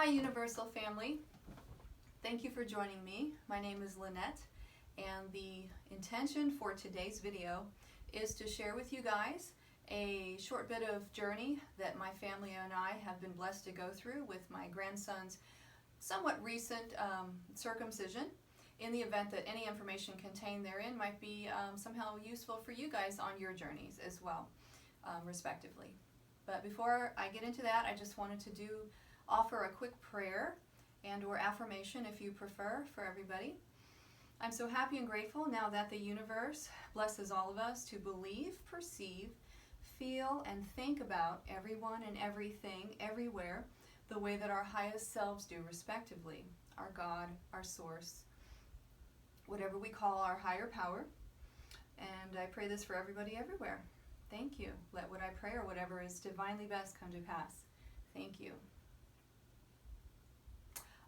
Hi Universal family, thank you for joining me. My name is Lynette and the intention for today's video is to share with you guys a short bit of journey that my family and I have been blessed to go through with my grandson's somewhat recent circumcision, in the event that any information contained therein might be somehow useful for you guys on your journeys as well, respectively. But before I get into that, I just wanted to offer a quick prayer and or affirmation, if you prefer, for everybody. I'm so happy and grateful now that the universe blesses all of us to believe, perceive, feel, and think about everyone and everything, everywhere, the way that our highest selves do, respectively. Our God, our source, whatever we call our higher power. And I pray this for everybody everywhere. Thank you. Let what I pray or whatever is divinely best come to pass. Thank you.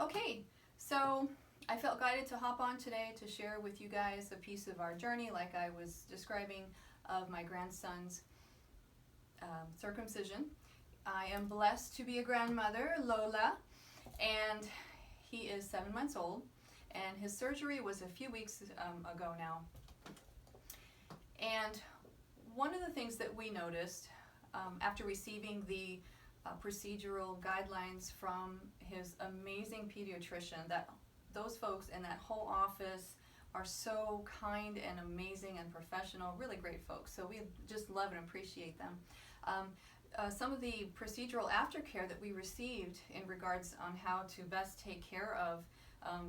Okay, so I felt guided to hop on today to share with you guys a piece of our journey, like I was describing, of my grandson's circumcision. I am blessed to be a grandmother, Lola, and he is 7 months old, and his surgery was a few weeks ago now. And one of the things that we noticed after receiving the procedural guidelines from his amazing pediatrician, that those folks in that whole office are so kind and amazing and professional, really great folks. So we just love and appreciate them. Some of the procedural aftercare that we received in regards on how to best take care of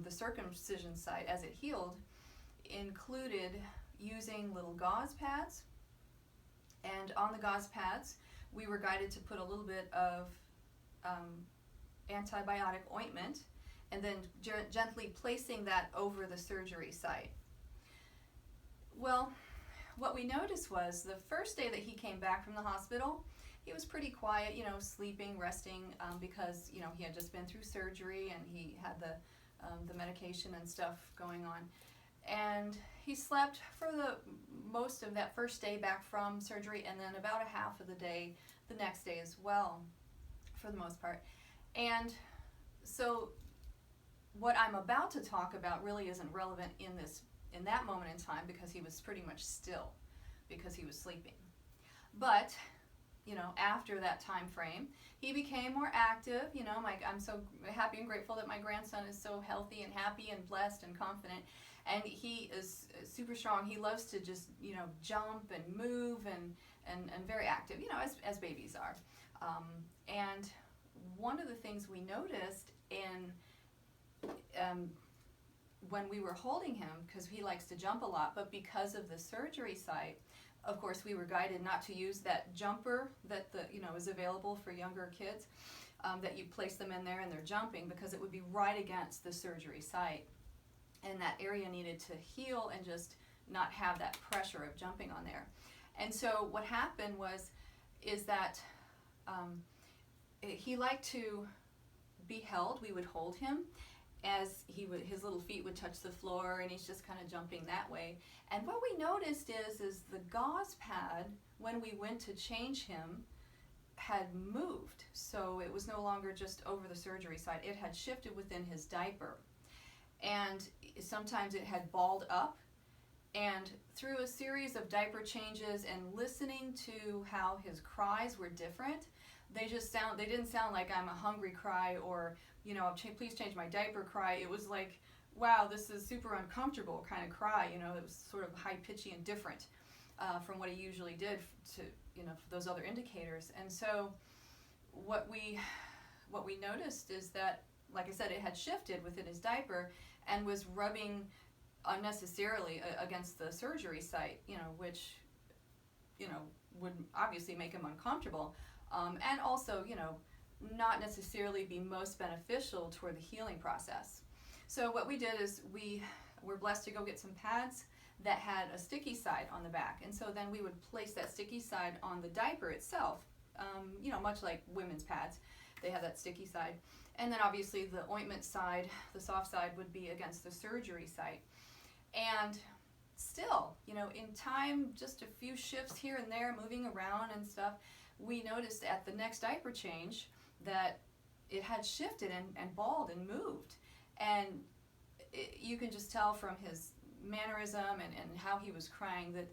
the circumcision site as it healed included using little gauze pads. And on the gauze pads, we were guided to put a little bit of antibiotic ointment and then gently placing that over the surgery site. Well, what we noticed was the first day that he came back from the hospital, he was pretty quiet, sleeping, resting, because, he had just been through surgery and he had the medication and stuff going on. And he slept for the most of that first day back from surgery, and then about a half of the day the next day as well, for the most part. And so what I'm about to talk about really isn't relevant in that moment in time, because he was pretty much still, because he was sleeping. But after that time frame, he became more active. I'm so happy and grateful that my grandson is so healthy and happy and blessed and confident. And he is super strong. He loves to just, jump and move and very active, as babies are. And one of the things we noticed when we were holding him, because he likes to jump a lot, but because of the surgery site, of course, we were guided not to use that jumper that is available for younger kids, that you place them in there and they're jumping, because it would be right against the surgery site. And that area needed to heal and just not have that pressure of jumping on there. And so what happened is that he liked to be held. We would hold him as his little feet would touch the floor, and he's just kind of jumping that way. And what we noticed is the gauze pad, when we went to change him, had moved. So it was no longer just over the surgery site. It had shifted within his diaper. And sometimes it had balled up, and through a series of diaper changes and listening to how his cries were different, they didn't sound like I'm a hungry cry or, please change my diaper cry. It was like, wow, this is super uncomfortable kind of cry. It was sort of high pitchy and different from what he usually did to, those other indicators. And so what we noticed is that, like I said, it had shifted within his diaper and was rubbing unnecessarily against the surgery site, which, would obviously make him uncomfortable, and also, not necessarily be most beneficial toward the healing process. So what we did is we were blessed to go get some pads that had a sticky side on the back, and so then we would place that sticky side on the diaper itself, much like women's pads. They have that sticky side. And then obviously the ointment side, the soft side, would be against the surgery site. And still, in time, just a few shifts here and there, moving around and stuff, we noticed at the next diaper change that it had shifted and balled and moved. And you can just tell from his mannerism and how he was crying that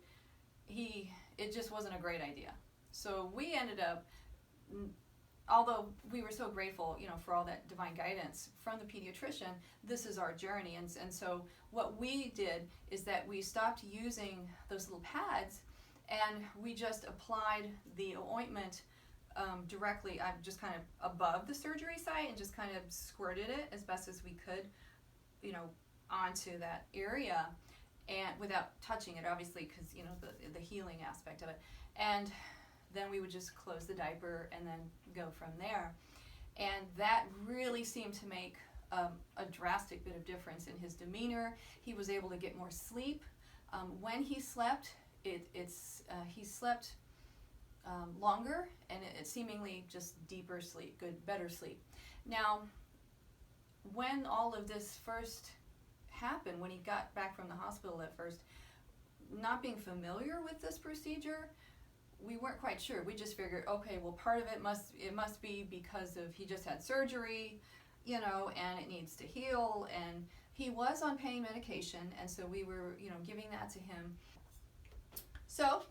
it just wasn't a great idea. So we ended up, although we were so grateful, for all that divine guidance from the pediatrician, this is our journey. And so what we did is that we stopped using those little pads, and we just applied the ointment directly, just kind of above the surgery site, and just kind of squirted it as best as we could, onto that area, and without touching it, obviously, because the healing aspect of it. And then we would just close the diaper and then go from there. And that really seemed to make a drastic bit of difference in his demeanor. He was able to get more sleep. When he slept, he slept longer, and it seemingly just deeper sleep, better sleep. Now, when all of this first happened, when he got back from the hospital at first, not being familiar with this procedure, we weren't quite sure. We just figured, okay, well, part of it must be because of he just had surgery, and it needs to heal, and he was on pain medication, and so we were, giving that to him. So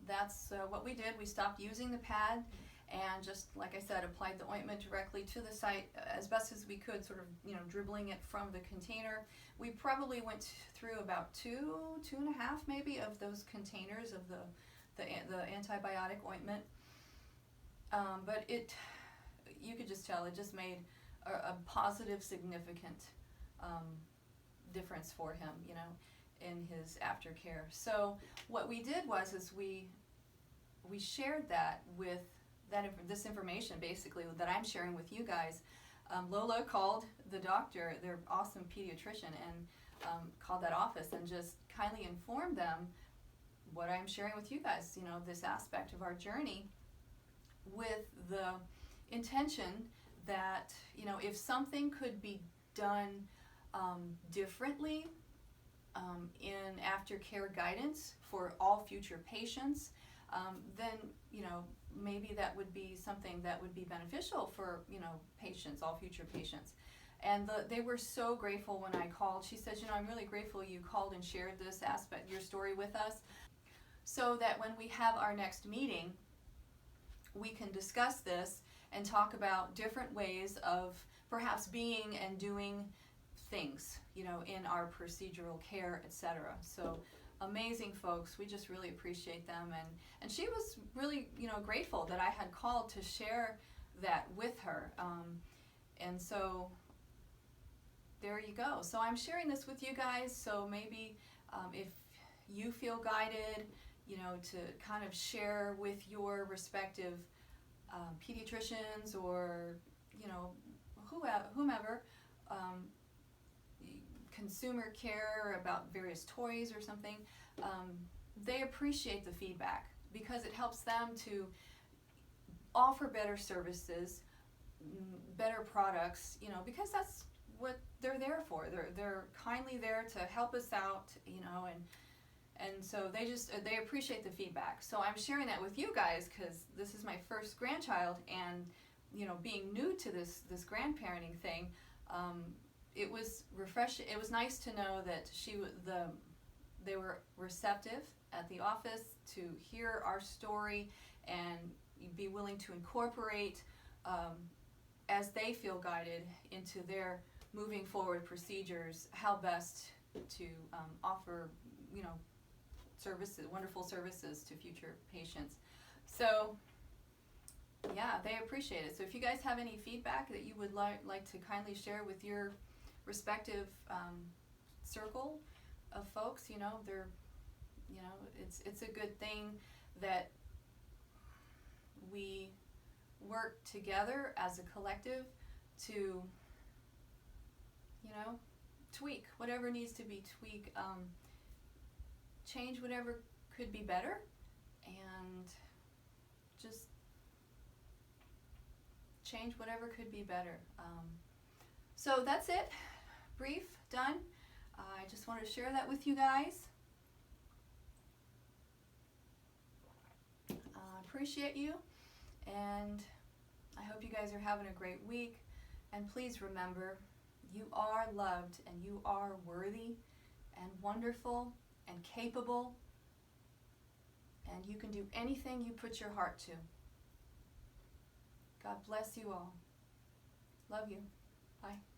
that's what we did. We stopped using the pad, and just like I said, applied the ointment directly to the site as best as we could, sort of, dribbling it from the container. We probably went through about two and a half maybe of those containers of the antibiotic ointment. But you could just tell it just made a positive, significant difference for him, in his aftercare. So what we did was we shared that with this information, basically, that I'm sharing with you guys. Lola called the doctor, their awesome pediatrician, and called that office and just kindly informed them what I'm sharing with you guys, this aspect of our journey, with the intention that, if something could be done differently in aftercare guidance for all future patients, then, maybe that would be something that would be beneficial for, patients, all future patients. And they were so grateful when I called. She said, I'm really grateful you called and shared this aspect, your story with us, so that when we have our next meeting, we can discuss this and talk about different ways of perhaps being and doing things, in our procedural care, etc. So amazing folks. We just really appreciate them. And she was really, grateful that I had called to share that with her. And so there you go. So I'm sharing this with you guys. So maybe if you feel guided, to kind of share with your respective pediatricians or, whomever, consumer care about various toys or something, they appreciate the feedback because it helps them to offer better services, better products, because that's what they're there for. They're kindly there to help us out, and so they appreciate the feedback. So I'm sharing that with you guys because this is my first grandchild, and being new to this grandparenting thing, it was refreshing. It was nice to know that they were receptive at the office to hear our story and be willing to incorporate as they feel guided into their moving forward procedures, how best to offer, services, wonderful services to future patients. So yeah, they appreciate it. So if you guys have any feedback that you would like to kindly share with your respective circle of folks, they're, it's a good thing that we work together as a collective to, tweak whatever needs to be tweaked, change whatever could be better, and just change whatever could be better. So that's it. Brief, done. I just wanted to share that with you guys. Appreciate you, and I hope you guys are having a great week. And please remember, you are loved and you are worthy and wonderful and capable. And you can do anything you put your heart to. God bless you all. Love you. Bye.